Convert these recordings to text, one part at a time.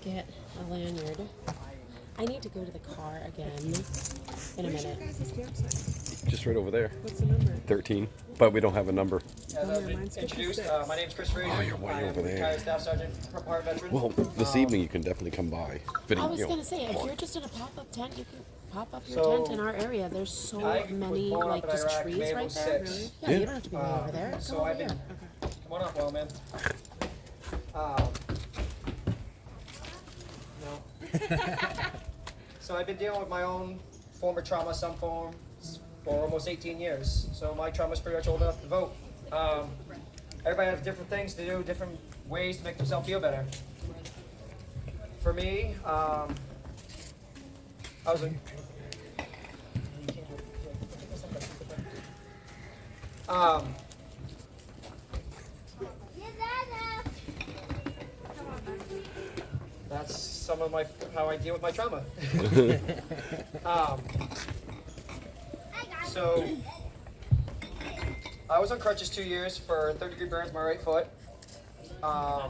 get a lanyard. I need to go to the car again in a minute. Where's your guys' campsite? Just right over there. What's the number? 13. But we don't have a number. As Oh, I've yeah, been mine's introduced, 56. my name is Chris Fraser. Oh, you're way I am over a there. retired Staff Sergeant, retired veteran. Well, this evening you can definitely come by. But, I was you know, gonna say, if come you're on. just in a pop-up tent, you can pop up your So, tent in our area. There's so I was many, born like, up in just Iraq, trees May right of there. 06. Yeah, Yeah. you don't have to be way over there. Come So over I've been, here. come on up, well, man. Um, no. So I've been dealing with my own form of trauma, some form, for almost 18 years. So my trauma is pretty much old enough to vote. Everybody has different things to do, different ways to make themselves feel better. For me, I was a that's some of my how I deal with my trauma. So I was on crutches 2 years for 3rd-degree burns in my right foot. I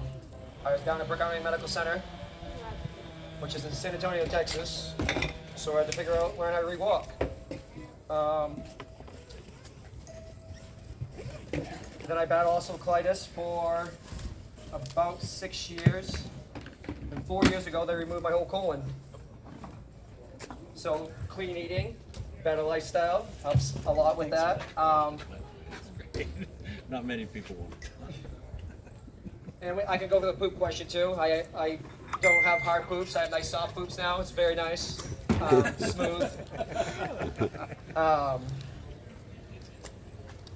was down at Brook Army Medical Center, which is in San Antonio, Texas. So I had to figure out learn how to re-walk. Then I battled ulcerative colitis for about 6 years. And 4 years ago, they removed my whole colon. So clean eating, better lifestyle helps a lot with that. Not many people will. And I can go over the poop question too. I don't have hard poops. I have nice soft poops now. It's very nice, smooth.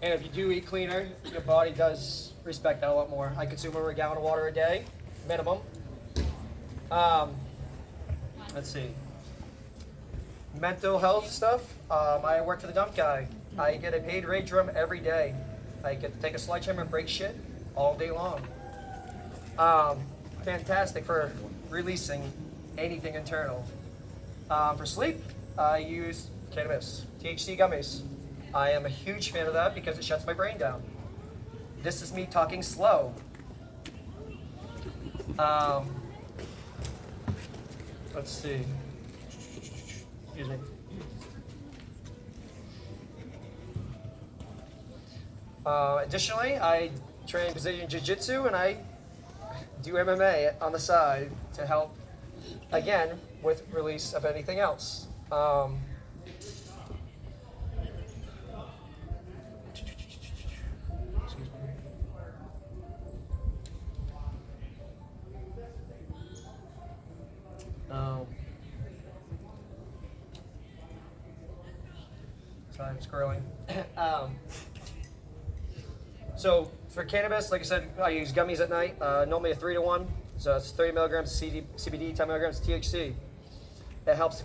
And if you do eat cleaner, your body does respect that a lot more. I consume over a gallon of water a day, minimum. Let's see. Mental health stuff. I work for the dump guy. I get a paid rage drum every day. I get to take a sledgehammer and break shit all day long. Fantastic for releasing anything internal. For sleep, I use cannabis, THC gummies. I am a huge fan of that because it shuts my brain down. This is me talking slow. Let's see. Excuse me. Additionally, I train Brazilian Jiu-Jitsu and I do MMA on the side to help, again, with release of anything else. Sorry, I'm scrolling. So for cannabis, like I said, I use gummies at night, normally a 3-to-1. So it's 30 milligrams of CBD, 10 milligrams of THC. That helps to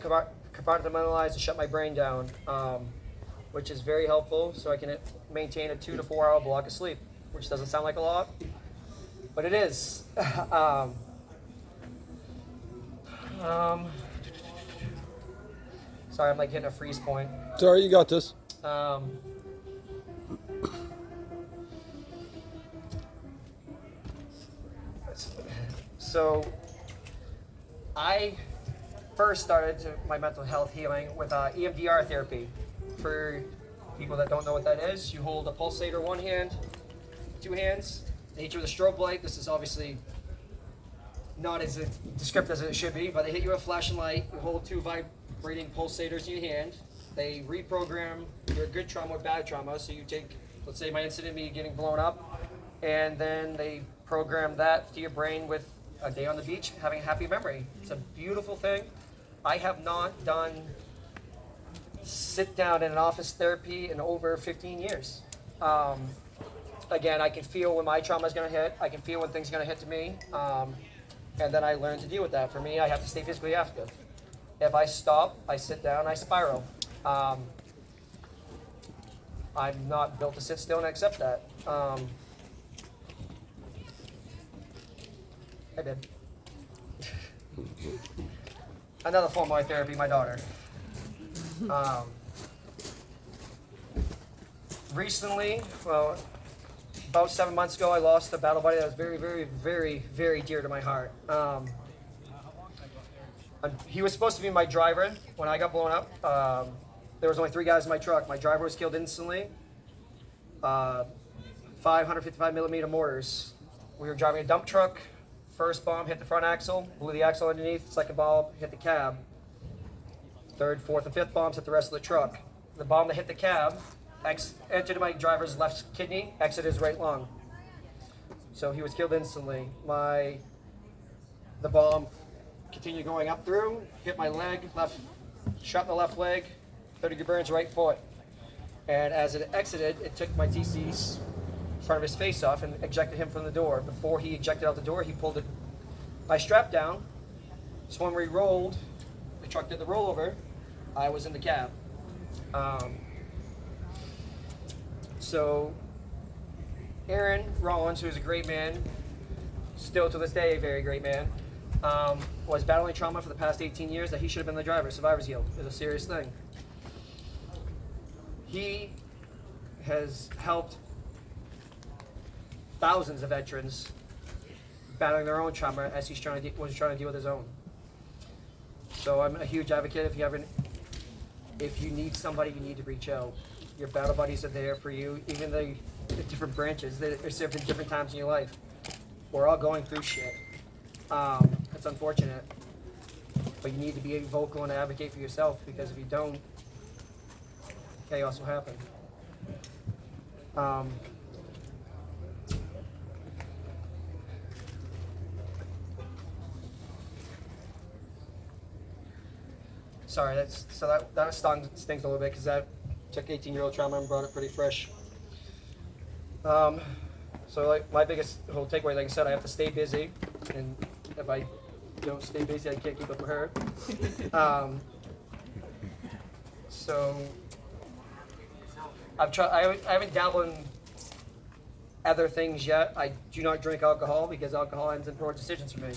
compartmentalize and shut my brain down, which is very helpful so I can maintain a 2 to 4 hour block of sleep, which doesn't sound like a lot, but it is. Sorry, I'm like hitting a freeze point. Sorry, you got this. So I first started my mental health healing with EMDR therapy. For people that don't know what that is, you hold a pulsator one hand, 2 hands. They hit you with a strobe light. This is obviously not as descriptive as it should be, but they hit you with a flashing light. You hold 2 vibrating pulsators in your hand. They reprogram your good trauma with bad trauma. So you take, let's say my incident, me getting blown up, and then they program that to your brain with a day on the beach, having a happy memory. It's a beautiful thing. I have not done sit down in an office therapy in over 15 years. Again, I can feel when my trauma is going to hit. I can feel when things are going to hit to me. And then I learn to deal with that. For me, I have to stay physically active. If I stop, I sit down, I spiral. I'm not built to sit still and accept that. I did. Another form of my therapy, my daughter. Recently, well, about 7 months ago, I lost a battle buddy that was very, very, very, very dear to my heart. He was supposed to be my driver when I got blown up. There was only 3 guys in my truck. My driver was killed instantly. 555 millimeter mortars. We were driving a dump truck. First bomb hit the front axle, blew the axle underneath. Second bomb hit the cab. Third, fourth, and fifth bombs hit the rest of the truck. The bomb that hit the cab entered my driver's left kidney, exited his right lung. So he was killed instantly. The bomb continued going up through, hit my leg, shot in the left leg, 30-degree burns right foot. And as it exited, it took my TC's front of his face off and ejected him from the door. Before he ejected out the door, he pulled my strap down. So when we rolled, the truck did the rollover, I was in the cab. So Aaron Rollins, who is a great man, still to this day a very great man, was battling trauma for the past 18 years that he should have been the driver. Survivor's guilt is a serious thing. He has helped thousands of veterans battling their own trauma as he was trying to deal with his own. So I'm a huge advocate. If you need somebody, you need to reach out. Your battle buddies are there for you, even the different branches. They're served in different times in your life. We're all going through shit. It's unfortunate, but you need to be vocal and advocate for yourself, because if you don't, chaos will happen. Sorry, that stings a little bit, because that took 18-year-old trauma and brought it pretty fresh. So like my biggest whole takeaway, like I said, I have to stay busy, and if I don't stay busy, I can't keep up with her. So I haven't dabbled in other things yet. I do not drink alcohol because alcohol ends in poor decisions for me.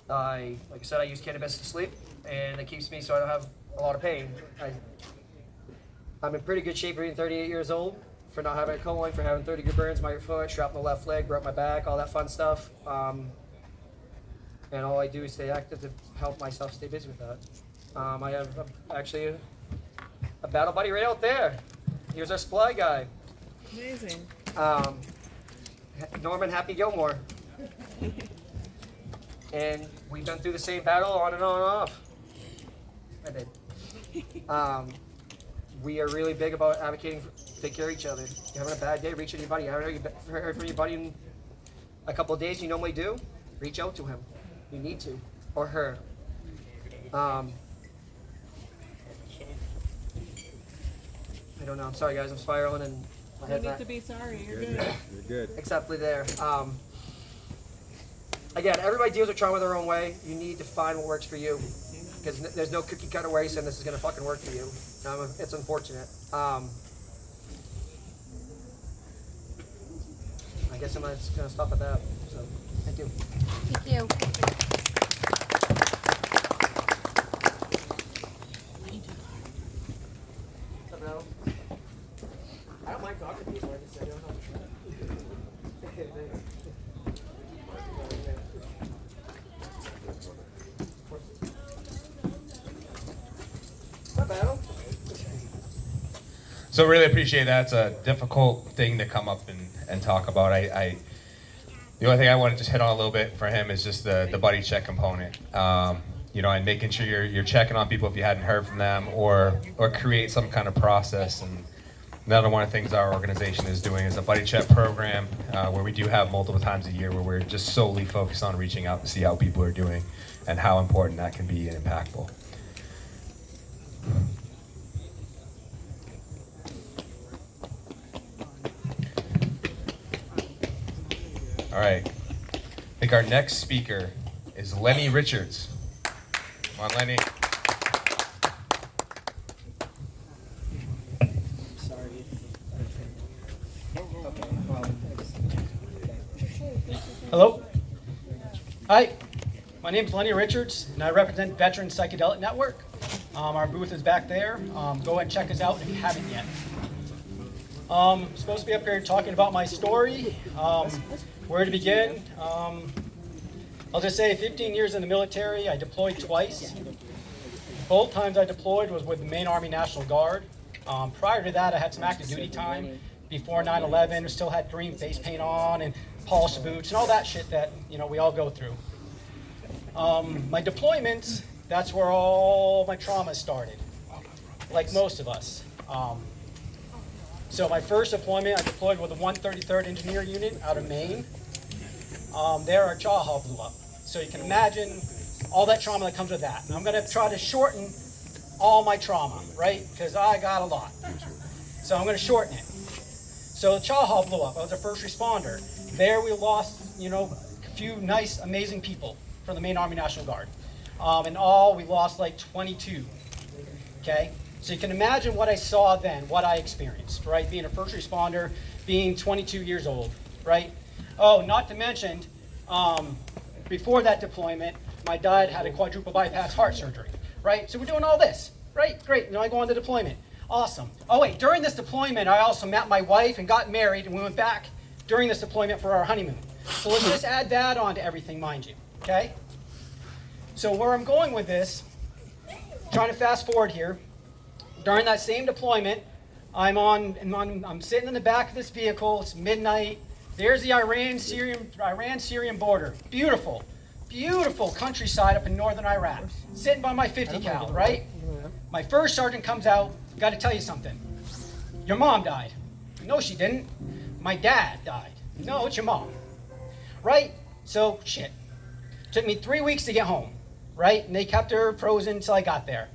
Like I said, I use cannabis to sleep, and it keeps me so I don't have a lot of pain. I'm in pretty good shape being 38 years old, for not having a colon, for having 30 good burns, my foot, shrapnel in the left leg, broke my back, all that fun stuff. And all I do is stay active to help myself stay busy with that. I have actually a battle buddy right out there. Here's our supply guy. Amazing. Norman Happy Gilmore. And we've been through the same battle on and on and off. I did. We are really big about advocating to take care of each other. You're having a bad day, reach out to your buddy. I haven't heard from your buddy in a couple of days. You normally do. Reach out to him. You need to, or her. I don't know. I'm sorry, guys. I'm spiraling and my You head's need not to be sorry. You're good. You're good. exactly there. Again, everybody deals with trauma their own way. You need to find what works for you, because there's no cookie cutter way saying this is going to fucking work for you. It's unfortunate. I guess I'm just going to stop at that. So, thank you. Thank you. What's up, Al? I don't mind talking to you, like I said. I don't know. So really appreciate that. It's a difficult thing to come up and talk about. The only thing I want to just hit on a little bit for him is just the buddy check component. And making sure you're checking on people if you hadn't heard from them, or create some kind of process. And another one of the things our organization is doing is a buddy check program, where we do have multiple times a year where we're just solely focused on reaching out to see how people are doing and how important that can be and impactful. All right, I think our next speaker is Lenny Richards. Come on, Lenny. Hello. Hi, my name is Lenny Richards, and I represent Veteran Psychedelic Network. Our booth is back there. Go ahead and check us out if you haven't yet. I'm supposed to be up here talking about my story, where to begin. I'll just say 15 years in the military, I deployed twice. Both times I deployed was with the Maine Army National Guard. Prior to that, I had some active duty time. Before 9/11, still had green face paint on and polished boots and all that shit that, you know, we all go through. My deployments, that's where all my trauma started, like most of us. So my first deployment, I deployed with the 133rd Engineer Unit out of Maine. There, our jaw hull blew up. So you can imagine all that trauma that comes with that. And I'm going to try to shorten all my trauma, right? Because I got a lot. So I'm going to shorten it. So the jaw hull blew up. I was a first responder. There we lost, you know, a few nice, amazing people from the Maine Army National Guard. In all, we lost like 22. Okay? So you can imagine what I saw then, what I experienced, right? Being a first responder, being 22 years old, right? Oh, not to mention, before that deployment, my dad had a quadruple bypass heart surgery, right? So we're doing all this, right? Great, now I go on the deployment. Awesome. Oh wait, during this deployment, I also met my wife and got married, and we went back during this deployment for our honeymoon. So let's just add that on to everything, mind you, okay? So where I'm going with this, trying to fast forward here, during that same deployment, I'm sitting in the back of this vehicle, it's midnight, there's the Iran-Syrian border. Beautiful, beautiful countryside up in northern Iraq. Sitting by my 50 cal, right? My first sergeant comes out, got to tell you something. Your mom died. No, she didn't. My dad died. No, it's your mom. Right? So, shit. Took me 3 weeks to get home, right? And they kept her frozen until I got there.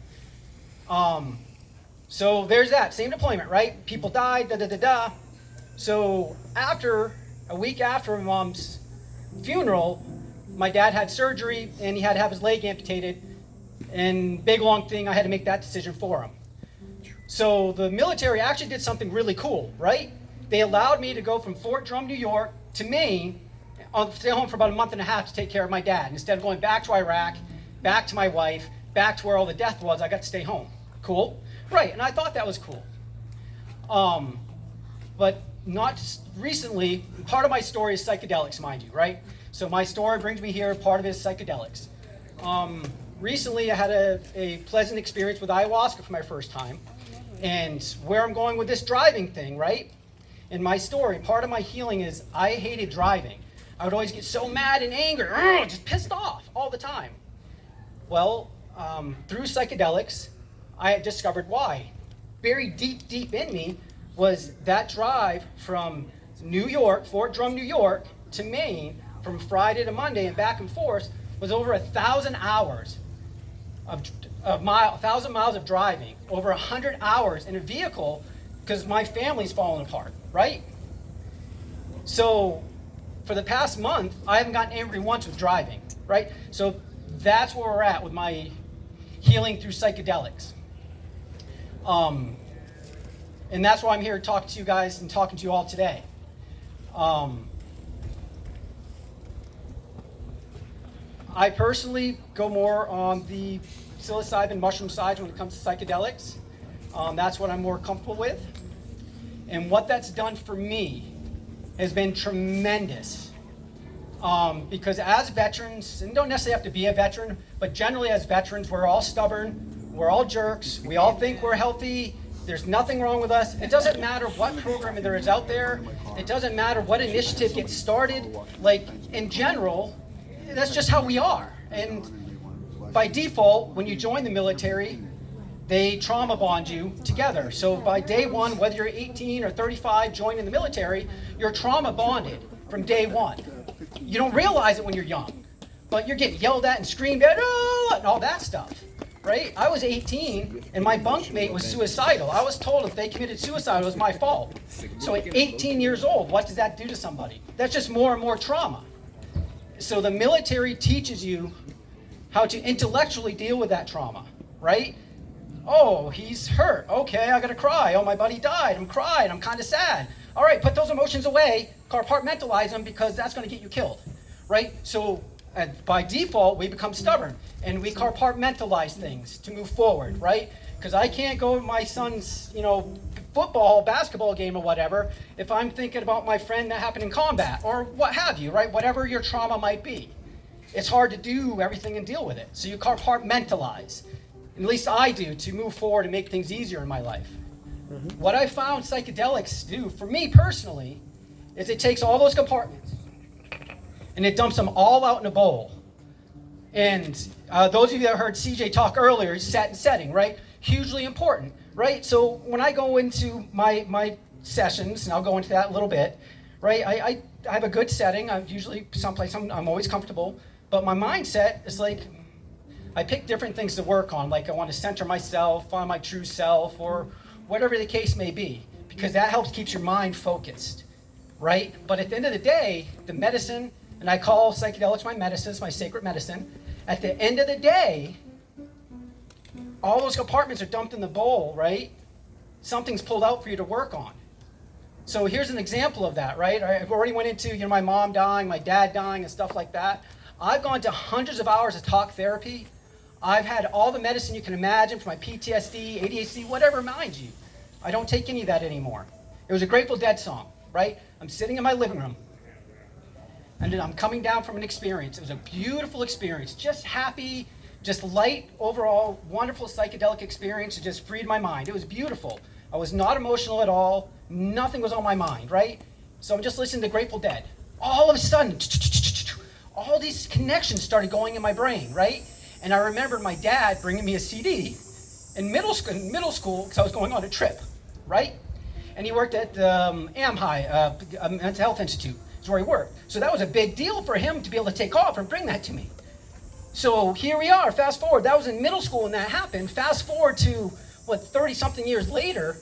So there's that, same deployment, right? People died, da-da-da-da. So a week after my mom's funeral, my dad had surgery and he had to have his leg amputated. And big long thing, I had to make that decision for him. So the military actually did something really cool, right? They allowed me to go from Fort Drum, New York to Maine. I'll stay home for about a month and a half to take care of my dad. Instead of going back to Iraq, back to my wife, back to where all the death was, I got to stay home. Cool? Right, and I thought that was cool. But not recently, part of my story is psychedelics, mind you, right? So my story brings me here, part of it is psychedelics. Recently I had a pleasant experience with ayahuasca for my first time. And where I'm going with this driving thing, right? In my story, part of my healing is I hated driving. I would always get so mad and angry, just pissed off all the time. Well, through psychedelics, I had discovered why. Buried deep in me was that drive from New York, Fort Drum, New York, to Maine, from Friday to Monday and back and forth, was over 1,000 hours of 1,000 miles of driving, over 100 hours in a vehicle, because my family's falling apart, right? So for the past month, I haven't gotten angry once with driving, right? So that's where we're at with my healing through psychedelics. And that's why I'm here talking to you guys and talking to you all today. I personally go more on the psilocybin mushroom side when it comes to psychedelics. That's what I'm more comfortable with. And what that's done for me has been tremendous. Because as veterans, and don't necessarily have to be a veteran, but generally as veterans, we're all stubborn, we're all jerks, we all think we're healthy, there's nothing wrong with us. It doesn't matter what program there is out there, it doesn't matter what initiative gets started, like in general, that's just how we are. And by default, when you join the military, they trauma bond you together. So by day one, whether you're 18 or 35 joining the military, you're trauma bonded from day one. You don't realize it when you're young, but you're getting yelled at and screamed at, and all that stuff, right? I was 18 and my bunkmate was suicidal. I was told if they committed suicide, it was my fault. So at 18 years old, what does that do to somebody? That's just more and more trauma. So the military teaches you how to intellectually deal with that trauma, right? Oh, he's hurt. Okay, I gotta cry. Oh, my buddy died. I'm crying. I'm kind of sad. All right, put those emotions away, compartmentalize them, because that's gonna get you killed, right? So by default, we become stubborn and we compartmentalize things to move forward, right? Because I can't go to my son's, football, basketball game or whatever if I'm thinking about my friend that happened in combat or what have you, right? Whatever your trauma might be. it's hard to do everything and deal with it. So you compartmentalize. At least I do, to move forward and make things easier in my life. What I found psychedelics do, for me personally, is it takes all those compartments and it dumps them all out in a bowl. And those of you that heard CJ talk earlier, set and setting, right? Hugely important, right? So when I go into my sessions, and I'll go into that a little bit, right? I have a good setting. I'm usually someplace I'm always comfortable. But my mindset is like, I pick different things to work on. Like I want to center myself, find my true self, or whatever the case may be, because that helps keep your mind focused, right? But at the end of the day, the medicine, and I call psychedelics my medicines, my sacred medicine. At the end of the day, all those compartments are dumped in the bowl, right? Something's pulled out for you to work on. So here's an example of that, right? I've already went into, my mom dying, my dad dying, and stuff like that. I've gone to hundreds of hours of talk therapy. I've had all the medicine you can imagine for my PTSD, ADHD, whatever, mind you. I don't take any of that anymore. It was a Grateful Dead song, right? I'm sitting in my living room, and then I'm coming down from an experience. It was a beautiful experience, just happy, just light, overall, wonderful psychedelic experience. It just freed my mind. It was beautiful. I was not emotional at all. Nothing was on my mind, right? So I'm just listening to Grateful Dead. All of a sudden, all these connections started going in my brain, right? And I remembered my dad bringing me a CD in middle school, because I was going on a trip, right? And he worked at AMHI, a mental health institute. That's where he worked. So that was a big deal for him to be able to take off and bring that to me. So here we are, fast forward. That was in middle school when that happened. Fast forward to, 30-something years later,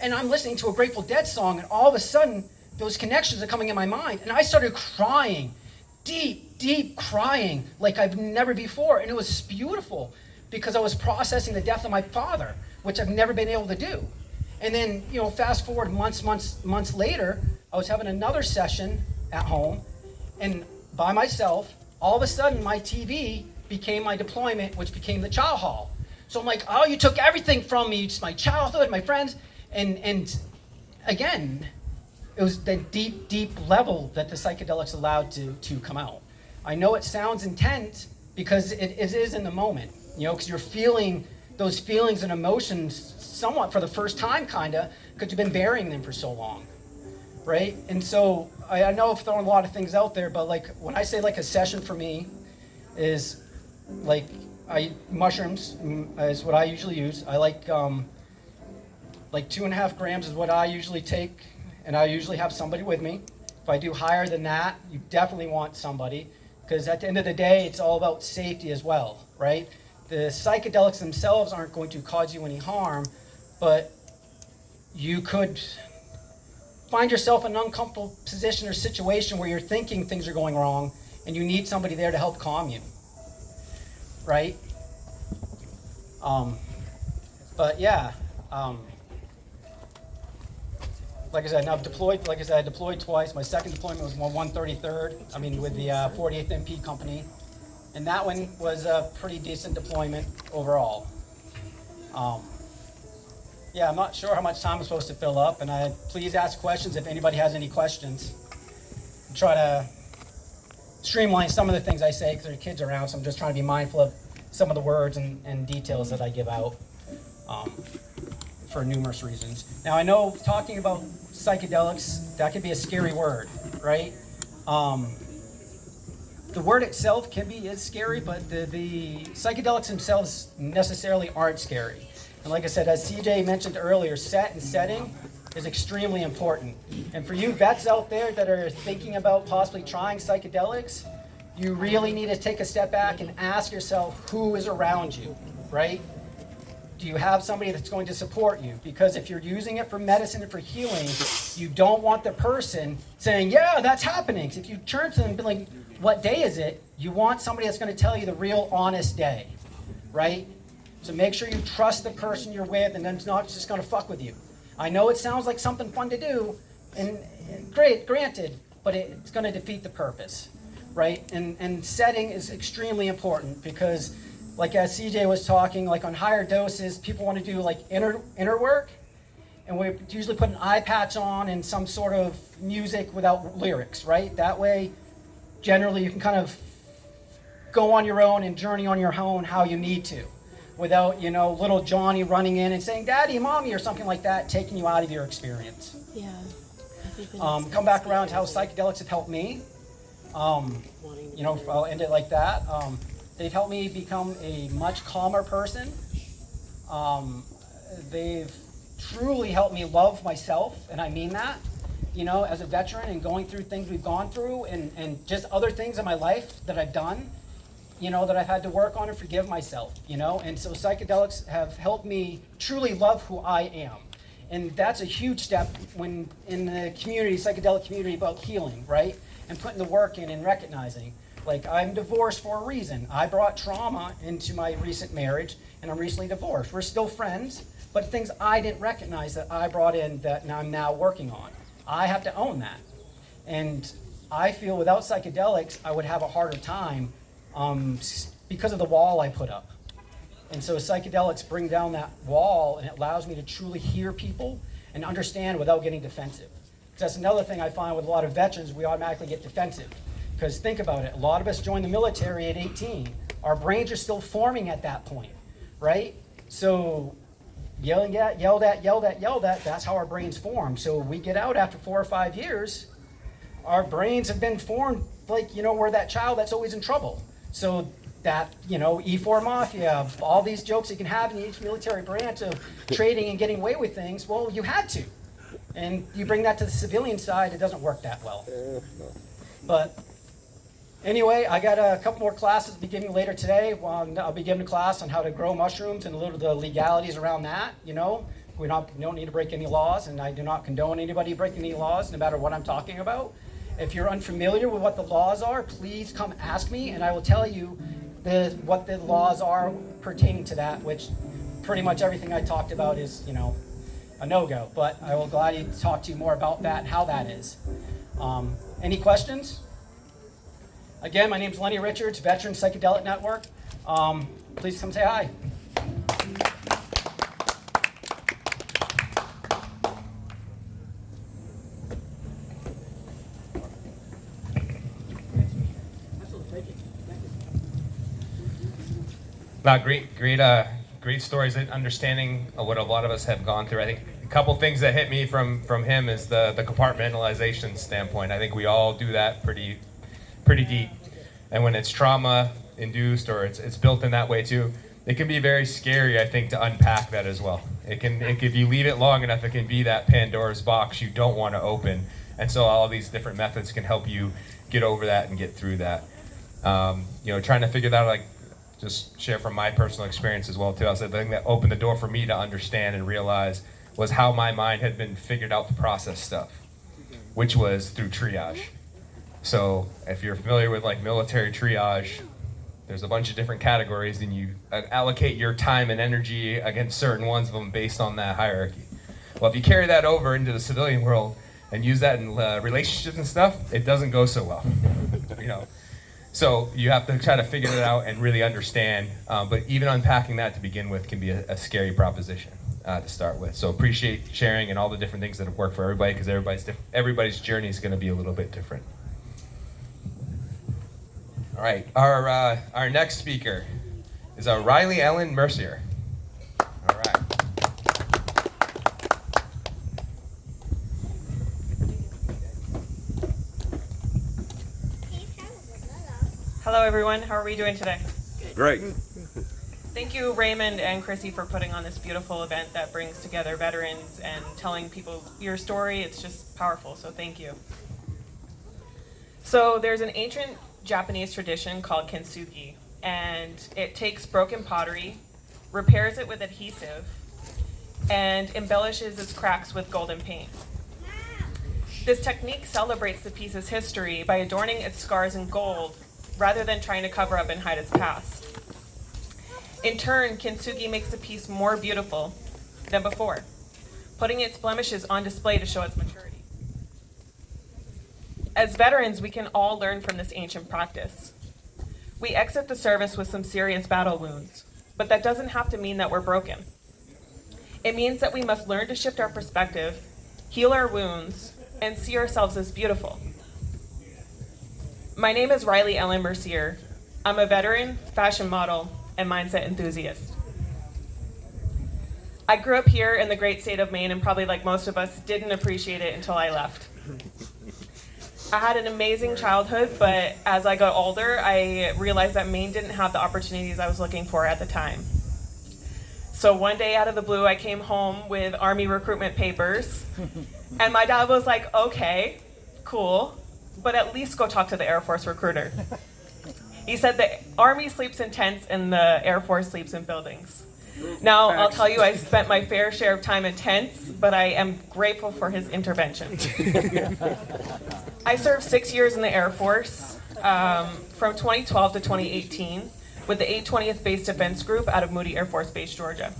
and I'm listening to a Grateful Dead song, and all of a sudden, those connections are coming in my mind. And I started crying, deep crying, like I've never before. And it was beautiful, because I was processing the death of my father, which I've never been able to do. And then, fast forward months later, I was having another session at home, and by myself, all of a sudden my TV became my deployment, which became the chow hall. So I'm like, oh, you took everything from me, it's my childhood, my friends, and again, it was the deep level that the psychedelics allowed to come out. I know it sounds intense because it is in the moment, because you're feeling those feelings and emotions somewhat for the first time, kinda, because you've been burying them for so long, right? And so I know I've thrown a lot of things out there, but like when I say like a session for me is like mushrooms is what I usually use. I like 2.5 grams is what I usually take, and I usually have somebody with me. If I do higher than that, you definitely want somebody, because at the end of the day, it's all about safety as well, right? The psychedelics themselves aren't going to cause you any harm, but you could find yourself in an uncomfortable position or situation where you're thinking things are going wrong, and you need somebody there to help calm you, right? But yeah, like I said, now I've deployed. Like I said, I deployed twice. My second deployment was 133rd. With the 48th MP company, and that one was a pretty decent deployment overall. Yeah, I'm not sure how much time I'm supposed to fill up, and please ask questions if anybody has any questions. I'll try to streamline some of the things I say because there are kids around, so I'm just trying to be mindful of some of the words and details that I give out for numerous reasons. Now, I know talking about psychedelics, that could be a scary word, right? The word itself is scary, but the psychedelics themselves necessarily aren't scary. And like I said, as CJ mentioned earlier, set and setting is extremely important. And for you vets out there that are thinking about possibly trying psychedelics, you really need to take a step back and ask yourself who is around you, right? Do you have somebody that's going to support you? Because if you're using it for medicine and for healing, you don't want the person saying, yeah, that's happening. If you turn to them and be like, what day is it? You want somebody that's going to tell you the real honest day, right? So make sure you trust the person you're with, and then it's not just going to fuck with you. I know it sounds like something fun to do, and great, granted, but it's going to defeat the purpose, right? And setting is extremely important because, like as CJ was talking, like on higher doses, people want to do like inner work, and we usually put an eye patch on and some sort of music without lyrics, right? That way, generally, you can kind of go on your own and journey on your own how you need to, without, you know, little Johnny running in and saying, Daddy, Mommy, or something like that, taking you out of your experience. Yeah. I think that Come back around to how psychedelics have helped me. You know, I'll end it like that. They've helped me become a much calmer person. They've truly helped me love myself, and I mean that. You know, as a veteran and going through things we've gone through, and just other things in my life that I've done, you know, that I've had to work on and forgive myself, you know. And so psychedelics have helped me truly love who I am. And that's a huge step when in the community, psychedelic community, about healing, right? And putting the work in and recognizing. Like, I'm divorced for a reason. I brought trauma into my recent marriage, and I'm recently divorced. We're still friends, but things I didn't recognize that I brought in that I'm now working on. I have to own that. And I feel without psychedelics, I would have a harder time because of the wall I put up. And so psychedelics bring down that wall, and it allows me to truly hear people and understand without getting defensive. That's another thing I find with a lot of veterans, we automatically get defensive. Because think about it, a lot of us join the military at 18. Our brains are still forming at that point, right? So yelled at, that's how our brains form. So we get out after 4 or 5 years, our brains have been formed like, you know, we're that child that's always in trouble. So that, you know, E4 Mafia, all these jokes you can have in each military branch of trading and getting away with things, well, you had to. And you bring that to the civilian side, it doesn't work that well. But anyway, I got a couple more classes to be giving later today. I'll be giving a class on how to grow mushrooms and a little of the legalities around that, you know. We don't need to break any laws, and I do not condone anybody breaking any laws, no matter what I'm talking about. If you're unfamiliar with what the laws are, please come ask me, and I will tell you what the laws are pertaining to that, which pretty much everything I talked about is, you know, a no-go. But I will gladly talk to you more about that and how that is. Any questions? Again, my name is Lenny Richards, Veteran Psychedelic Network. Please come say hi. Great stories and understanding of what a lot of us have gone through. I think a couple things that hit me from him is the compartmentalization standpoint. I think we all do that pretty deep. And when it's trauma induced or it's built in that way too, it can be very scary, I think, to unpack that as well. If you leave it long enough, it can be that Pandora's box you don't want to open. And so all of these different methods can help you get over that and get through that. You know, trying to figure that out, like, just share from my personal experience as well too. I said the thing that opened the door for me to understand and realize was how my mind had been figured out to process stuff, which was through triage. So if you're familiar with like military triage, there's a bunch of different categories, and you allocate your time and energy against certain ones of them based on that hierarchy. Well, if you carry that over into the civilian world and use that in relationships and stuff, it doesn't go so well, you know. So you have to try to figure it out and really understand. But even unpacking that to begin with can be a scary proposition to start with. So appreciate sharing and all the different things that have worked for everybody, because everybody's journey is going to be a little bit different. All right, our next speaker is Riley Ellen Mercier. All right. Hello everyone, how are we doing today? Great. Thank you Raymond and Chrissy for putting on this beautiful event that brings together veterans and telling people your story. It's just powerful, so thank you. So there's an ancient Japanese tradition called kintsugi, and it takes broken pottery, repairs it with adhesive, and embellishes its cracks with golden paint. This technique celebrates the piece's history by adorning its scars in gold rather than trying to cover up and hide its past. In turn, kintsugi makes the piece more beautiful than before, putting its blemishes on display to show its maturity. As veterans, we can all learn from this ancient practice. We exit the service with some serious battle wounds, but that doesn't have to mean that we're broken. It means that we must learn to shift our perspective, heal our wounds, and see ourselves as beautiful. My name is Riley Ellen Mercier, I'm a veteran, fashion model, and mindset enthusiast. I grew up here in the great state of Maine, and probably like most of us, didn't appreciate it until I left. I had an amazing childhood, but as I got older, I realized that Maine didn't have the opportunities I was looking for at the time. So one day out of the blue, I came home with Army recruitment papers, and my dad was like, okay, cool, but at least go talk to the Air Force recruiter. He said the Army sleeps in tents and the Air Force sleeps in buildings. Now, I'll tell you, I spent my fair share of time in tents, but I am grateful for his intervention. I served 6 years in the Air Force, from 2012 to 2018, with the 820th Base Defense Group out of Moody Air Force Base, Georgia.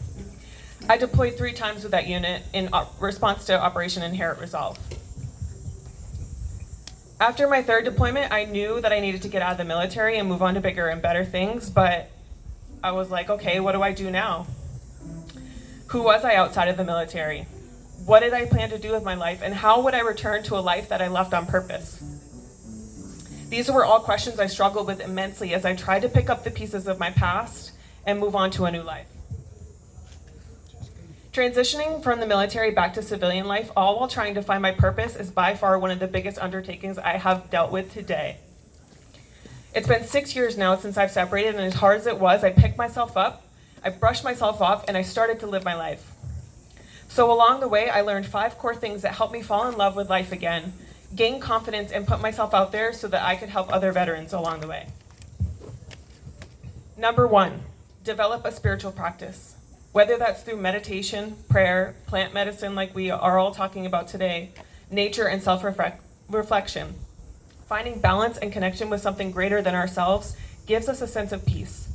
I deployed 3 times with that unit in response to Operation Inherent Resolve. After my 3rd deployment, I knew that I needed to get out of the military and move on to bigger and better things, but I was like, okay, what do I do now? Who was I outside of the military? What did I plan to do with my life? And how would I return to a life that I left on purpose? These were all questions I struggled with immensely as I tried to pick up the pieces of my past and move on to a new life. Transitioning from the military back to civilian life, all while trying to find my purpose, is by far one of the biggest undertakings I have dealt with today. It's been 6 years now since I've separated, and as hard as it was, I picked myself up, I brushed myself off, and I started to live my life. So along the way, I learned 5 core things that helped me fall in love with life again, gain confidence, and put myself out there so that I could help other veterans along the way. Number 1, develop a spiritual practice. Whether that's through meditation, prayer, plant medicine like we are all talking about today, nature and self-reflection. Finding balance and connection with something greater than ourselves gives us a sense of peace.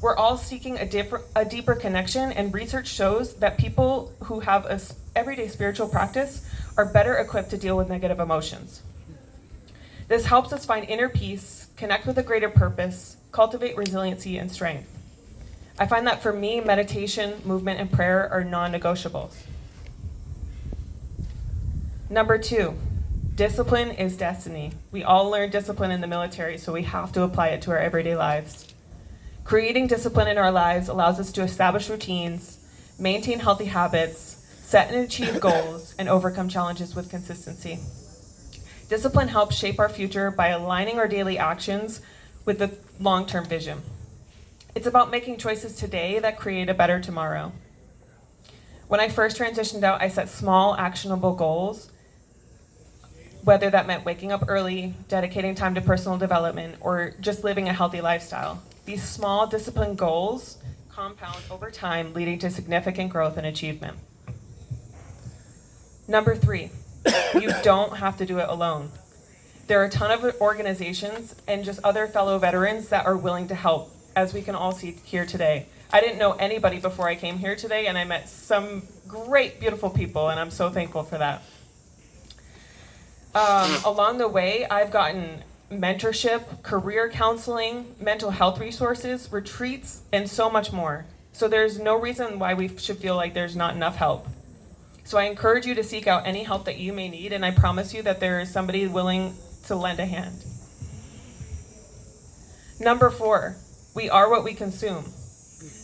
We're all seeking a deeper connection, and research shows that people who have an everyday spiritual practice are better equipped to deal with negative emotions. This helps us find inner peace, connect with a greater purpose, cultivate resiliency and strength. I find that for me, meditation, movement, and prayer are non-negotiables. Number 2, discipline is destiny. We all learn discipline in the military, so we have to apply it to our everyday lives. Creating discipline in our lives allows us to establish routines, maintain healthy habits, set and achieve goals, and overcome challenges with consistency. Discipline helps shape our future by aligning our daily actions with the long-term vision. It's about making choices today that create a better tomorrow. When I first transitioned out, I set small, actionable goals, whether that meant waking up early, dedicating time to personal development, or just living a healthy lifestyle. These small, disciplined goals compound over time, leading to significant growth and achievement. Number 3, you don't have to do it alone. There are a ton of organizations and just other fellow veterans that are willing to help, as we can all see here today. I didn't know anybody before I came here today, and I met some great, beautiful people, and I'm so thankful for that. Along the way, I've gotten mentorship, career counseling, mental health resources, retreats, and so much more. So there's no reason why we should feel like there's not enough help. So I encourage you to seek out any help that you may need, and I promise you that there is somebody willing to lend a hand. Number 4, we are what we consume.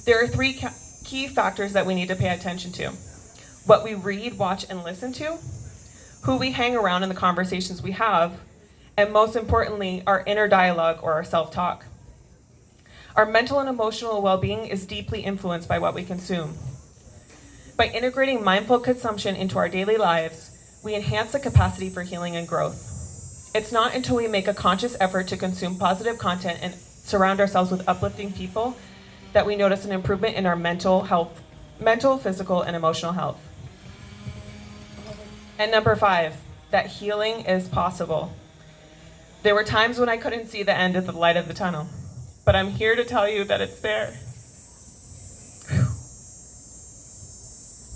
There are 3 key factors that we need to pay attention to: what we read, watch, and listen to, who we hang around in the conversations we have, and most importantly, our inner dialogue or our self-talk. Our mental and emotional well-being is deeply influenced by what we consume. By integrating mindful consumption into our daily lives, we enhance the capacity for healing and growth. It's not until we make a conscious effort to consume positive content and surround ourselves with uplifting people that we notice an improvement in our mental, physical, and emotional health. And number 5, that healing is possible. There were times when I couldn't see the end of the light of the tunnel, but I'm here to tell you that it's there.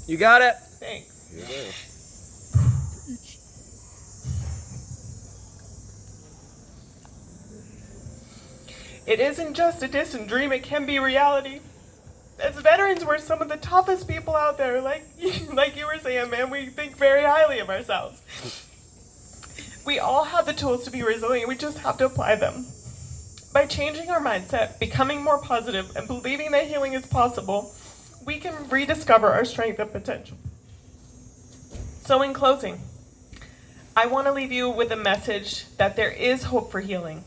You got it. Thanks. It isn't just a distant dream, it can be reality. As veterans, we're some of the toughest people out there. Like you were saying, man, we think very highly of ourselves. We all have the tools to be resilient, we just have to apply them. By changing our mindset, becoming more positive, and believing that healing is possible, we can rediscover our strength and potential. So in closing, I want to leave you with a message that there is hope for healing.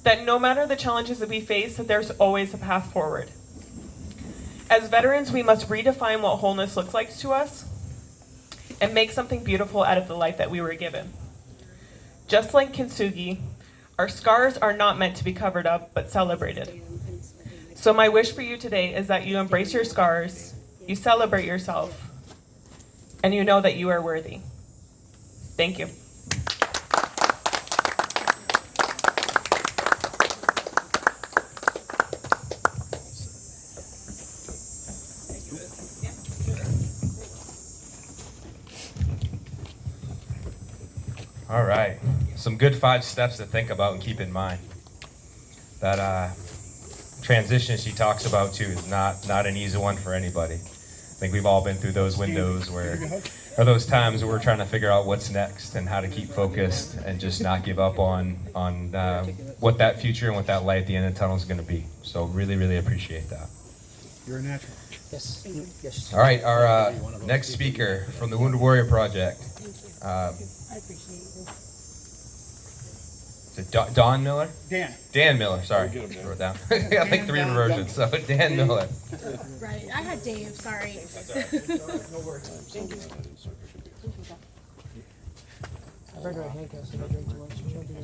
That no matter the challenges that we face, that there's always a path forward. As veterans, we must redefine what wholeness looks like to us and make something beautiful out of the life that we were given. Just like Kintsugi, our scars are not meant to be covered up, but celebrated. So my wish for you today is that you embrace your scars, you celebrate yourself, and you know that you are worthy. Thank you. All right, some good 5 steps to think about and keep in mind. That transition she talks about too is not an easy one for anybody. I think we've all been through those windows or those times where we're trying to figure out what's next and how to keep focused and just not give up on what that future and what that light at the end of the tunnel is going to be. So really appreciate that. You're a natural. Yes. Yes. All right, our next speaker from the Wounded Warrior Project. I appreciate you. Is it Don Miller? Dan Miller, sorry. Get him there. Wrote it down. I got like 3 versions, so Dan Miller. Right, I had Dave, sorry. No worries. Thank you. I read her handcuffs and I drink too much. She won't do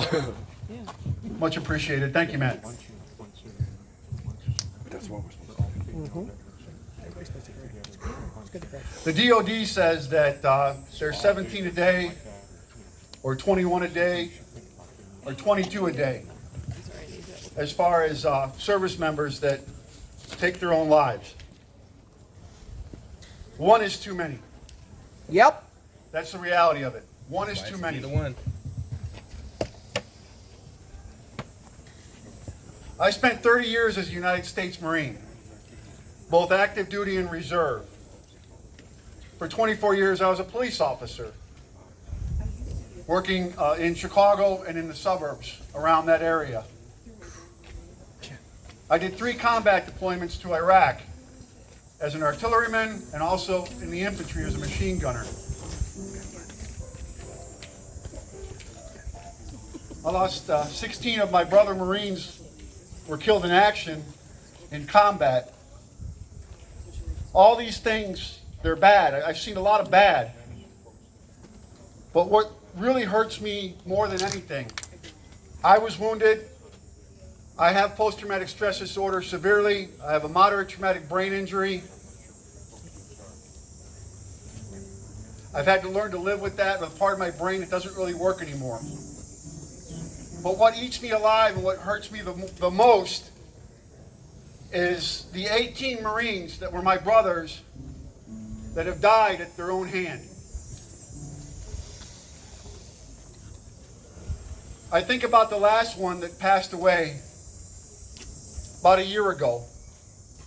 that. Much appreciated. Thank you, Matt. That's what we're supposed to do. The DOD says that there's 17 a day, or 21 a day, or 22 a day, as far as service members that take their own lives. One is too many. Yep. That's the reality of it. One is too many. I spent 30 years as a United States Marine, both active duty and reserve. For 24 years, I was a police officer, working in Chicago and in the suburbs around that area. I did 3 combat deployments to Iraq as an artilleryman and also in the infantry as a machine gunner. I lost 16 of my brother Marines were killed in action in combat. All these things, they're bad. I've seen a lot of bad. But what really hurts me more than anything, I was wounded. I have post-traumatic stress disorder severely. I have a moderate traumatic brain injury. I've had to learn to live with that, with a part of my brain that doesn't really work anymore. But what eats me alive and what hurts me the most is the 18 Marines that were my brothers that have died at their own hand. I think about the last one that passed away about a year ago.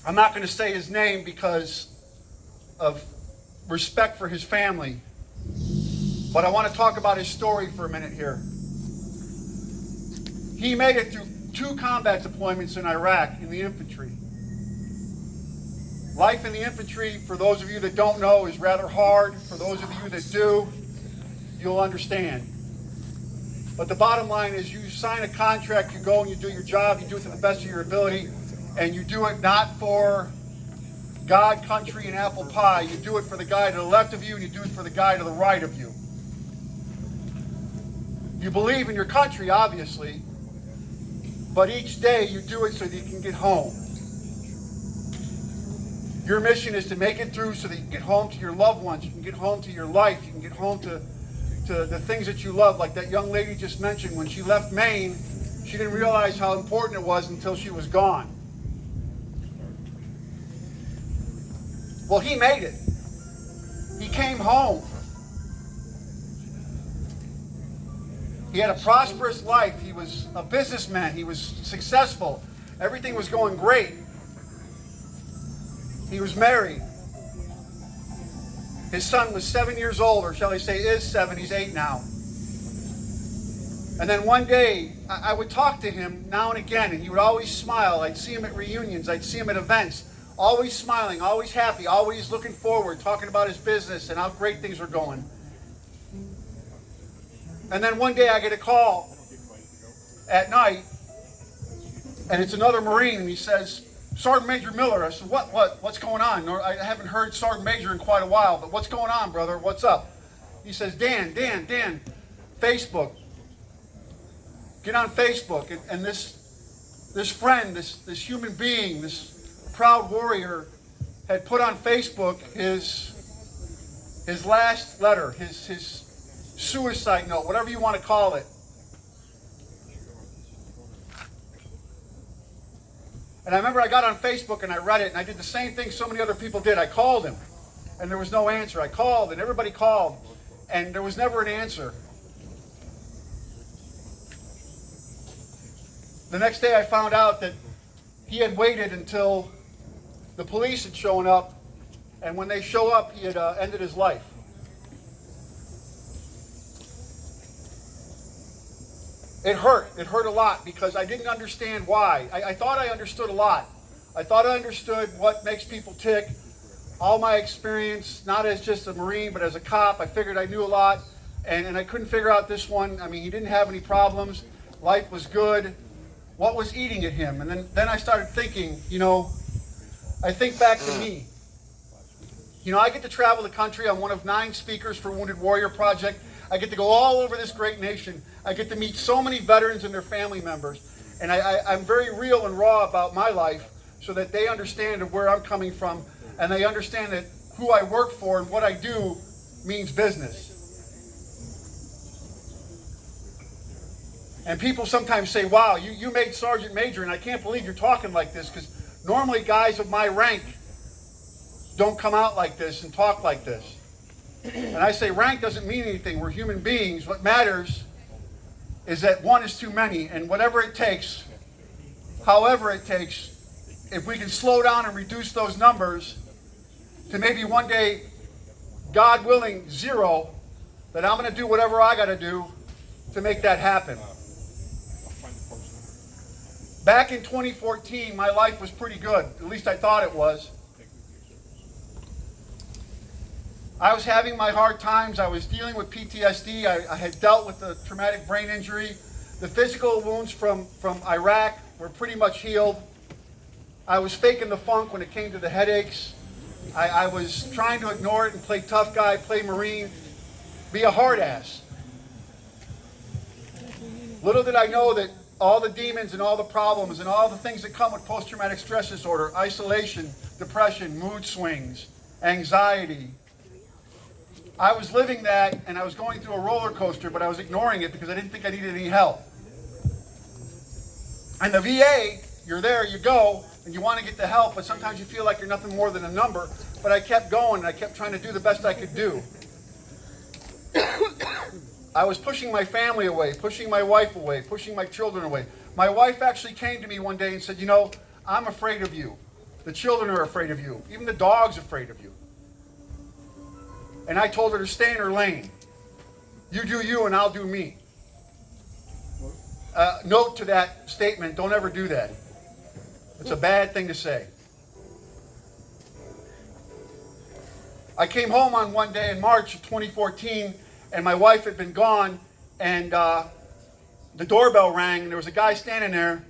I'm not going to say his name because of respect for his family, but I want to talk about his story for a minute here. He made it through 2 combat deployments in Iraq in the infantry. Life in the infantry, for those of you that don't know, is rather hard. For those of you that do, you'll understand. But the bottom line is you sign a contract, you go and you do your job, you do it to the best of your ability, and you do it not for God, country, and apple pie. You do it for the guy to the left of you, and you do it for the guy to the right of you. You believe in your country, obviously, but each day you do it so that you can get home. Your mission is to make it through so that you can get home to your loved ones, you can get home to your life, you can get home to the things that you love. Like that young lady just mentioned, when she left Maine, she didn't realize how important it was until she was gone. Well, he made it. He came home. He had a prosperous life. He was a businessman. He was successful. Everything was going great. He was married. His son was 7 years old, or shall I say is 7, he's 8 now. And then one day, I would talk to him now and again, and he would always smile. I'd see him at reunions, I'd see him at events, always smiling, always happy, always looking forward, talking about his business and how great things were going. And then one day I get a call at night, and it's another Marine, and he says, Sergeant Major Miller. I said, what's going on? I haven't heard Sergeant Major in quite a while, but what's going on, brother? What's up? He says, Dan, Facebook. Get on Facebook. And this friend, this human being, this proud warrior had put on Facebook his last letter, his suicide note, whatever you want to call it. And I remember I got on Facebook and I read it, and I did the same thing so many other people did. I called him, and there was no answer. I called, and everybody called, and there was never an answer. The next day I found out that he had waited until the police had shown up, and when they show up, he had ended his life. It hurt. It hurt a lot because I didn't understand why. I thought I understood a lot. I thought I understood what makes people tick. All my experience, not as just a Marine, but as a cop, I figured I knew a lot. And I couldn't figure out this one. I mean, he didn't have any problems. Life was good. What was eating at him? And then I started thinking, I think back to me. I get to travel the country. I'm one of 9 speakers for Wounded Warrior Project. I get to go all over this great nation. I get to meet so many veterans and their family members. And I'm very real and raw about my life so that they understand where I'm coming from, and they understand that who I work for and what I do means business. And people sometimes say, wow, you made Sergeant Major, and I can't believe you're talking like this, because normally guys of my rank don't come out like this and talk like this. And I say rank doesn't mean anything. We're human beings. What matters is that one is too many, and whatever it takes, however it takes, if we can slow down and reduce those numbers to maybe one day, God willing, 0, then I'm going to do whatever I got to do to make that happen. Back in 2014, my life was pretty good. At least I thought it was. I was having my hard times. I was dealing with PTSD. I had dealt with a traumatic brain injury. The physical wounds from Iraq were pretty much healed. I was faking the funk when it came to the headaches. I was trying to ignore it and play tough guy, play Marine, be a hard ass. Little did I know that all the demons and all the problems and all the things that come with post-traumatic stress disorder, isolation, depression, mood swings, anxiety, I was living that, and I was going through a roller coaster, but I was ignoring it because I didn't think I needed any help. And the VA, you're there, you go, and you want to get the help, but sometimes you feel like you're nothing more than a number. But I kept going, and I kept trying to do the best I could do. I was pushing my family away, pushing my wife away, pushing my children away. My wife actually came to me one day and said, I'm afraid of you. The children are afraid of you. Even the dog's afraid of you. And I told her to stay in her lane. You do you and I'll do me. Note to that statement, don't ever do that. It's a bad thing to say. I came home on one day in March of 2014, and my wife had been gone, and the doorbell rang, and there was a guy standing there,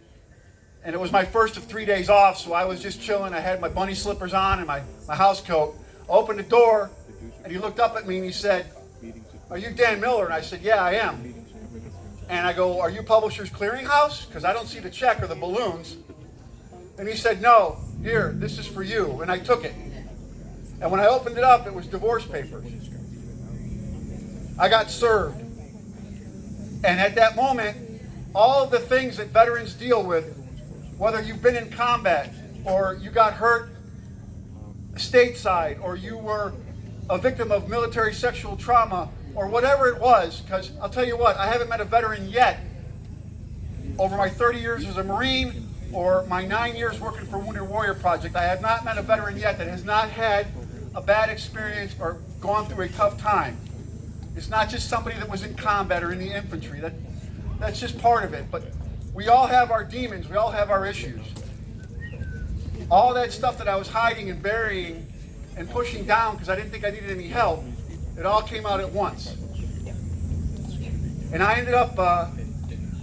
and it was my first of 3 days off, so I was just chilling. I had my bunny slippers on and my house coat. I opened the door, and he looked up at me and he said, "Are you Dan Miller?" And I said, "Yeah, I am." And I go, "Are you Publishers Clearinghouse? Because I don't see the check or the balloons." And he said, "No, here, this is for you." And I took it. And when I opened it up, it was divorce papers. I got served. And at that moment, all of the things that veterans deal with, whether you've been in combat or you got hurt stateside or you were a victim of military sexual trauma or whatever it was, because I'll tell you what, I haven't met a veteran yet over my 30 years as a Marine or my 9 years working for Wounded Warrior Project. I have not met a veteran yet that has not had a bad experience or gone through a tough time. It's not just somebody that was in combat or in the infantry. That's just part of it. But we all have our demons. We all have our issues. All that stuff that I was hiding and burying and pushing down because I didn't think I needed any help, it all came out at once. And I ended up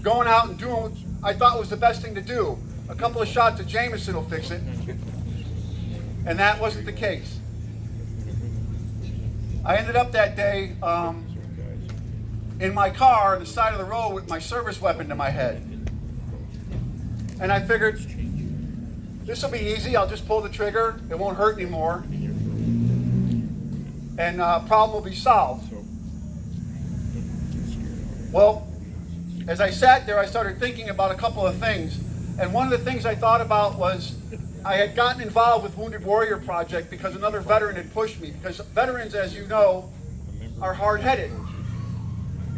going out and doing what I thought was the best thing to do. A couple of shots of Jameson will fix it. And that wasn't the case. I ended up that day in my car on the side of the road with my service weapon to my head. And I figured, this will be easy. I'll just pull the trigger. It won't hurt anymore. And problem will be solved. Well, as I sat there, I started thinking about a couple of things. And one of the things I thought about was I had gotten involved with Wounded Warrior Project because another veteran had pushed me. Because veterans, as you know, are hard-headed.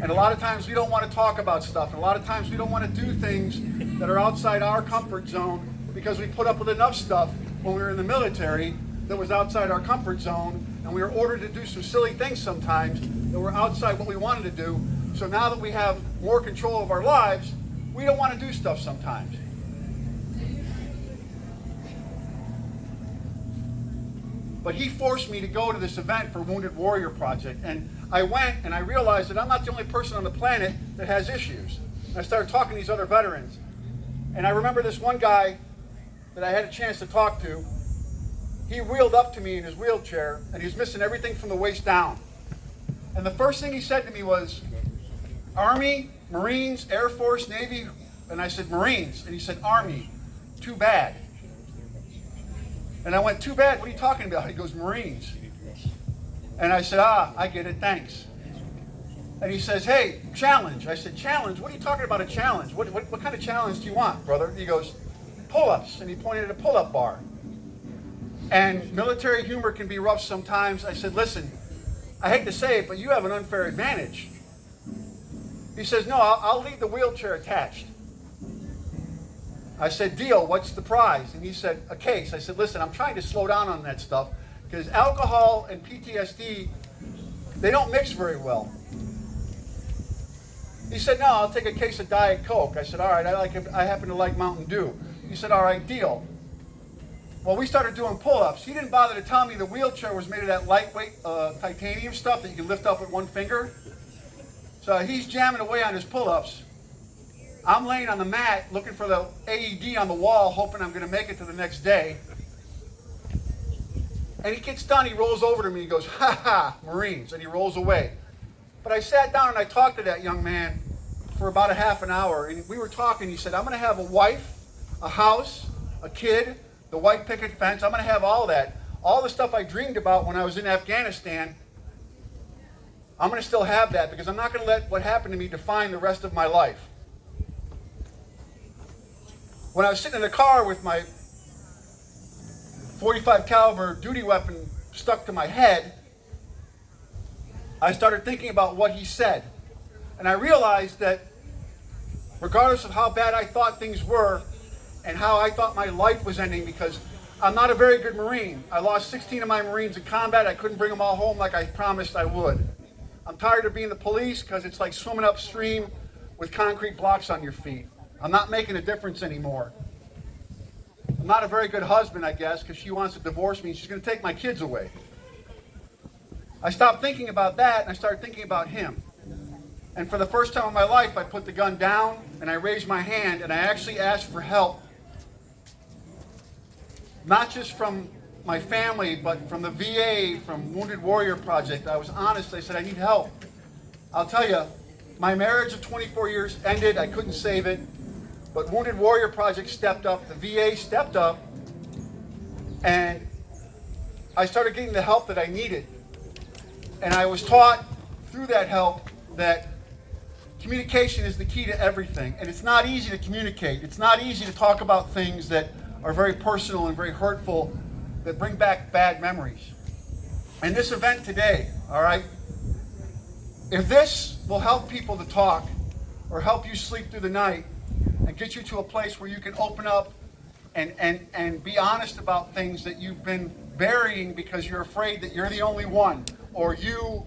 And a lot of times we don't want to talk about stuff. And a lot of times we don't want to do things that are outside our comfort zone because we put up with enough stuff when we were in the military that was outside our comfort zone. And we were ordered to do some silly things sometimes that were outside what we wanted to do. So now that we have more control of our lives, we don't want to do stuff sometimes. But he forced me to go to this event for Wounded Warrior Project. And I went and I realized that I'm not the only person on the planet that has issues. And I started talking to these other veterans. And I remember this one guy that I had a chance to talk to. He wheeled up to me in his wheelchair and he was missing everything from the waist down. And the first thing he said to me was, Army, Marines, Air Force, Navy. And I said, Marines. And he said, Army. Too bad. And I went, too bad? What are you talking about? He goes, Marines. And I said, I get it, thanks. And he says, hey, challenge. I said, challenge? What are you talking about, a challenge? What kind of challenge do you want, brother? He goes, pull-ups. And he pointed at a pull-up bar. And military humor can be rough sometimes. I said, listen, I hate to say it, but you have an unfair advantage. He says, no, I'll leave the wheelchair attached. I said, deal, what's the prize? And he said, a case. I said, listen, I'm trying to slow down on that stuff because alcohol and PTSD, they don't mix very well. He said, no, I'll take a case of Diet Coke. I said, all right, I happen to like Mountain Dew. He said, all right, deal. Well, we started doing pull-ups. He didn't bother to tell me the wheelchair was made of that lightweight titanium stuff that you can lift up with one finger. So he's jamming away on his pull-ups. I'm laying on the mat looking for the AED on the wall, hoping I'm going to make it to the next day. And he gets done, he rolls over to me, he goes, ha ha, Marines, and he rolls away. But I sat down and I talked to that young man for about a half an hour, and we were talking. He said, I'm going to have a wife, a house, a kid, the white picket fence. I'm going to have all that. All the stuff I dreamed about when I was in Afghanistan, I'm going to still have that because I'm not going to let what happened to me define the rest of my life. When I was sitting in the car with my .45 caliber duty weapon stuck to my head, I started thinking about what he said. And I realized that regardless of how bad I thought things were and how I thought my life was ending, because I'm not a very good Marine. I lost 16 of my Marines in combat. I couldn't bring them all home like I promised I would. I'm tired of being the police because it's like swimming upstream with concrete blocks on your feet. I'm not making a difference anymore. I'm not a very good husband, I guess, because she wants to divorce me and she's going to take my kids away. I stopped thinking about that and I started thinking about him. And for the first time in my life, I put the gun down and I raised my hand and I actually asked for help. Not just from my family, but from the VA, from Wounded Warrior Project. I was honest. I said, I need help. I'll tell you, my marriage of 24 years ended. I couldn't save it. But Wounded Warrior Project stepped up. The VA stepped up. And I started getting the help that I needed. And I was taught through that help that communication is the key to everything. And it's not easy to communicate. It's not easy to talk about things that are very personal and very hurtful, that bring back bad memories. And this event today, all right, if this will help people to talk or help you sleep through the night and get you to a place where you can open up and be honest about things that you've been burying because you're afraid that you're the only one, or you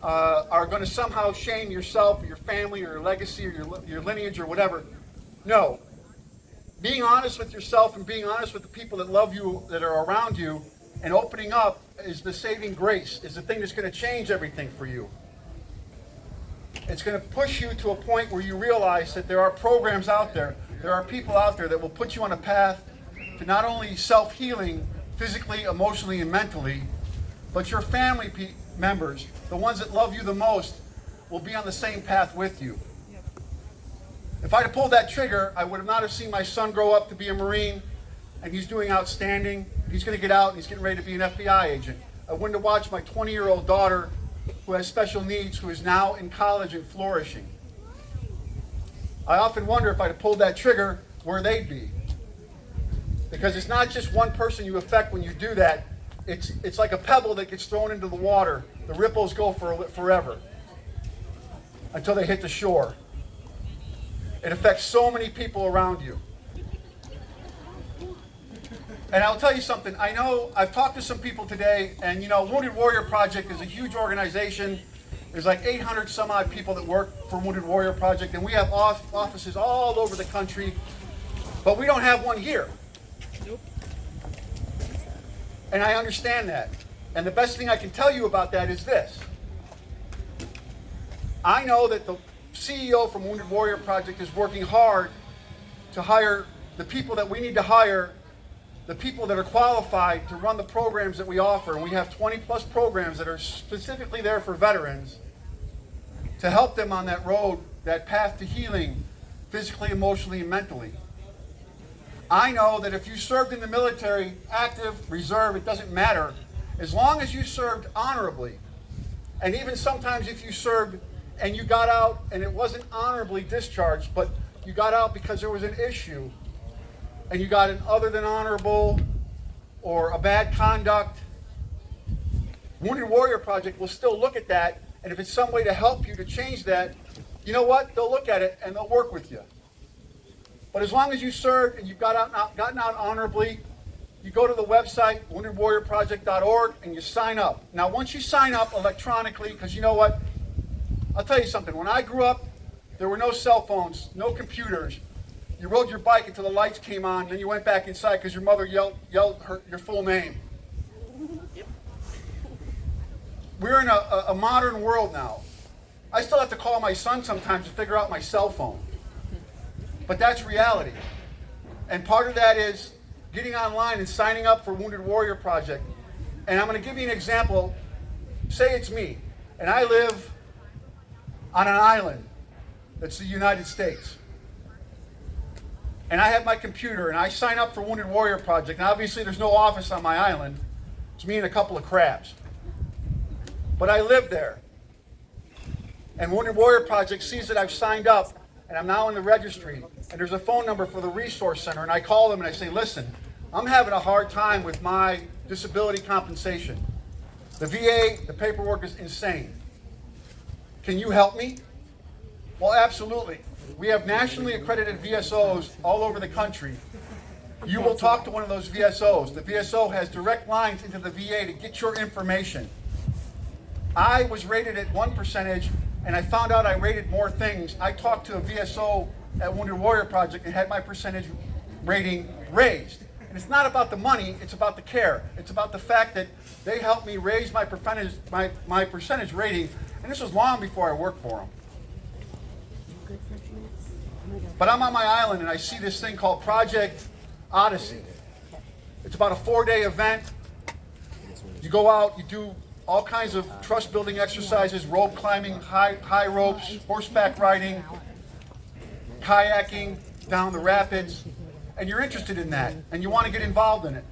are going to somehow shame yourself or your family or your legacy or your lineage or whatever. No. Being honest with yourself and being honest with the people that love you, that are around you, and opening up is the saving grace, is the thing that's going to change everything for you. It's going to push you to a point where you realize that there are programs out there, there are people out there that will put you on a path to not only self-healing physically, emotionally, and mentally, but your family members, the ones that love you the most, will be on the same path with you. If I'd have pulled that trigger, I would have not have seen my son grow up to be a Marine, and he's doing outstanding. He's going to get out, and he's getting ready to be an FBI agent. I wouldn't have watched my 20-year-old daughter, who has special needs, who is now in college and flourishing. I often wonder if I'd have pulled that trigger, where they'd be. Because it's not just one person you affect when you do that. It's like a pebble that gets thrown into the water. The ripples go for forever until they hit the shore. It affects so many people around you. And I'll tell you something. I know I've talked to some people today, and you know, Wounded Warrior Project is a huge organization. There's like 800 some odd people that work for Wounded Warrior Project, and we have offices all over the country, but we don't have one here. And I understand that. And the best thing I can tell you about that is this. I know that the CEO from Wounded Warrior Project is working hard to hire the people that we need to hire, the people that are qualified to run the programs that we offer. And we have 20 plus programs that are specifically there for veterans to help them on that road, that path to healing, physically, emotionally, and mentally. I know that if you served in the military, active, reserve, it doesn't matter. As long as you served honorably, and even sometimes if you served and you got out and it wasn't honorably discharged, but you got out because there was an issue, and you got an other than honorable or a bad conduct, Wounded Warrior Project will still look at that, and if it's some way to help you to change that, you know what? They'll look at it and they'll work with you. But as long as you served and you've gotten out honorably, you go to the website, woundedwarriorproject.org, and you sign up. Now, once you sign up electronically, because you know what? I'll tell you something. When I grew up, there were no cell phones, no computers. You rode your bike until the lights came on, and then you went back inside because your mother yelled your full name. We're in a modern world now. I still have to call my son sometimes to figure out my cell phone. But that's reality. And part of that is getting online and signing up for Wounded Warrior Project. And I'm going to give you an example. Say it's me, and I live on an island that's the United States. And I have my computer, and I sign up for Wounded Warrior Project. And obviously there's no office on my island. It's me and a couple of crabs. But I live there. And Wounded Warrior Project sees that I've signed up, and I'm now in the registry, and there's a phone number for the resource center, and I call them and I say, listen, I'm having a hard time with my disability compensation. The VA, the paperwork is insane. Can you help me? Well, absolutely. We have nationally accredited VSOs all over the country. You will talk to one of those VSOs. The VSO has direct lines into the VA to get your information. I was rated at one percentage, and I found out I rated more things. I talked to a VSO at Wounded Warrior Project and had my percentage rating raised. And it's not about the money, it's about the care. It's about the fact that they helped me raise my percentage rating, and this was long before I worked for them. But I'm on my island and I see this thing called Project Odyssey. It's about a 4-day event. You go out, you do all kinds of trust building exercises, rope climbing, high ropes, horseback riding, kayaking down the rapids, and you're interested in that and you want to get involved in it.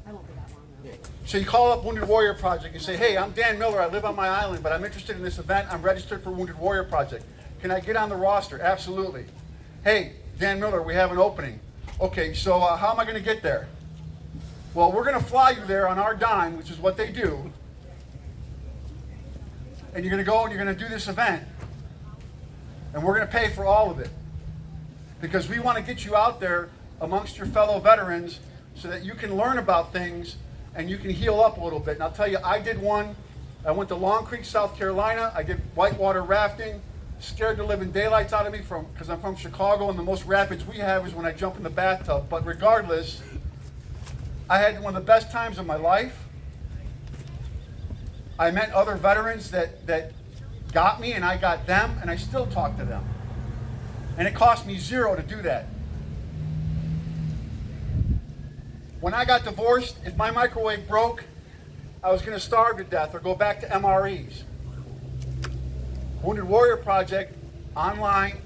So you call up Wounded Warrior Project and say, hey, I'm Dan Miller, I live on my island, but I'm interested in this event, I'm registered for Wounded Warrior Project. Can I get on the roster? Absolutely. Hey, Dan Miller, we have an opening. Okay, so how am I going to get there? Well, we're going to fly you there on our dime, which is what they do. And you're going to go and you're going to do this event. And we're going to pay for all of it. Because we want to get you out there amongst your fellow veterans so that you can learn about things and you can heal up a little bit. And I'll tell you, I did one. I went to Long Creek, South Carolina. I did whitewater rafting. Scared the living daylights out of me because I'm from Chicago, and the most rapids we have is when I jump in the bathtub. But regardless, I had one of the best times of my life. I met other veterans that got me, and I got them, and I still talk to them. And it cost me $0 to do that. When I got divorced, if my microwave broke, I was going to starve to death or go back to MREs. Wounded Warrior Project, online,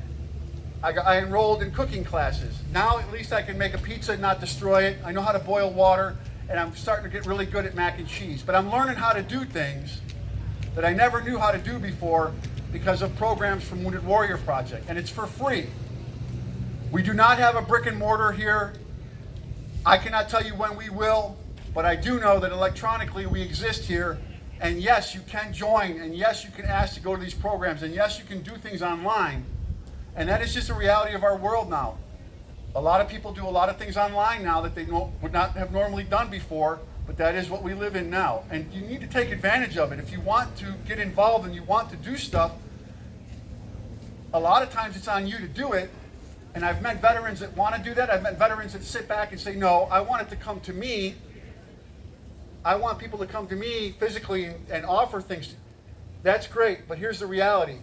I enrolled in cooking classes. Now at least I can make a pizza and not destroy it. I know how to boil water, and I'm starting to get really good at mac and cheese. But I'm learning how to do things that I never knew how to do before because of programs from Wounded Warrior Project, and it's for free. We do not have a brick and mortar here. I cannot tell you when we will, but I do know that electronically we exist here, and yes, you can join, and yes, you can ask to go to these programs, and yes, you can do things online, and that is just a reality of our world now. A lot of people do a lot of things online now that they would not have normally done before, but that is what we live in now, and you need to take advantage of it. If you want to get involved and you want to do stuff, a lot of times it's on you to do it. And I've met veterans that want to do that. I've met veterans that sit back and say, no, I want it to come to me. I want people to come to me physically and offer things. That's great, but here's the reality.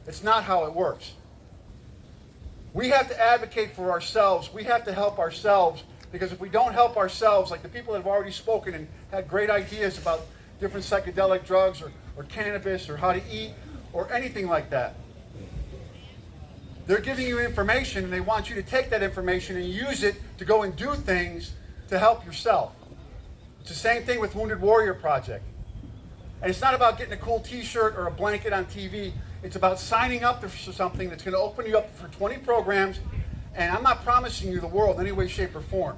It's not how it works. We have to advocate for ourselves. We have to help ourselves, because if we don't help ourselves, like the people that have already spoken and had great ideas about different psychedelic drugs or cannabis or how to eat or anything like that, they're giving you information, and they want you to take that information and use it to go and do things to help yourself. It's the same thing with Wounded Warrior Project. And it's not about getting a cool t-shirt or a blanket on TV. It's about signing up for something that's going to open you up for 20 programs. And I'm not promising you the world in any way, shape, or form.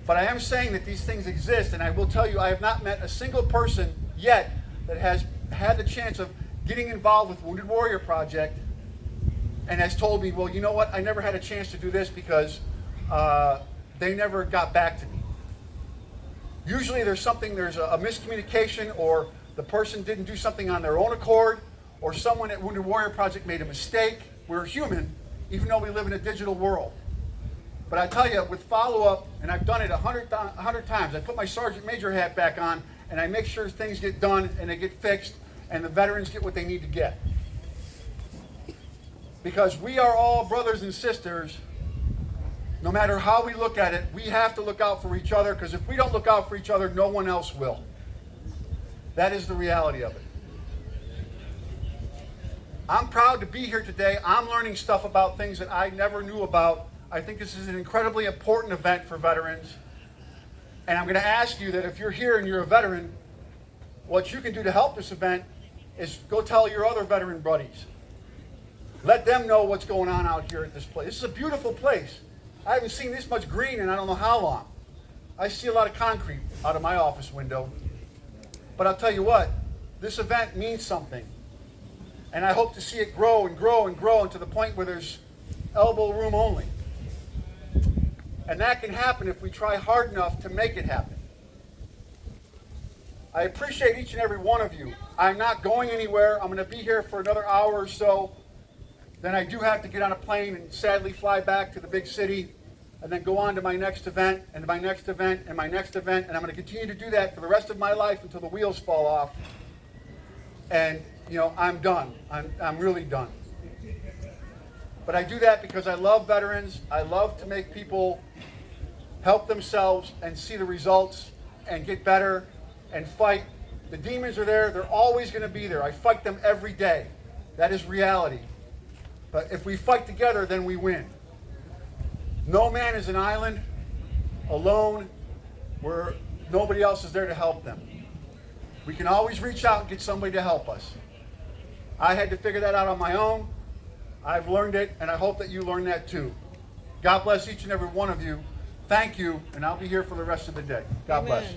But I am saying that these things exist, and I will tell you I have not met a single person yet that has had the chance of getting involved with Wounded Warrior Project and has told me, well, you know what, I never had a chance to do this because they never got back to me. Usually there's a miscommunication, or the person didn't do something on their own accord, or someone at Wounded Warrior Project made a mistake. We're human, even though we live in a digital world. But I tell you, with follow-up, and I've done it 100 times, I put my Sergeant Major hat back on, and I make sure things get done and they get fixed, and the veterans get what they need to get. Because we are all brothers and sisters. No matter how we look at it, we have to look out for each other, because if we don't look out for each other, no one else will. That is the reality of it. I'm proud to be here today. I'm learning stuff about things that I never knew about. I think this is an incredibly important event for veterans. And I'm going to ask you that if you're here and you're a veteran, what you can do to help this event is go tell your other veteran buddies. Let them know what's going on out here at this place. This is a beautiful place. I haven't seen this much green in I don't know how long. I see a lot of concrete out of my office window. But I'll tell you what, this event means something. And I hope to see it grow and grow and grow to the point where there's elbow room only. And that can happen if we try hard enough to make it happen. I appreciate each and every one of you. I'm not going anywhere. I'm going to be here for another hour or so. Then I do have to get on a plane and sadly fly back to the big city, and then go on to my next event, and my next event, and my next event, and I'm going to continue to do that for the rest of my life until the wheels fall off. And, you know, I'm done. I'm really done. But I do that because I love veterans. I love to make people help themselves and see the results and get better and fight. The demons are there. They're always going to be there. I fight them every day. That is reality. But if we fight together, then we win. No man is an island alone where nobody else is there to help them. We can always reach out and get somebody to help us. I had to figure that out on my own. I've learned it, and I hope that you learn that too. God bless each and every one of you. Thank you, and I'll be here for the rest of the day. God bless.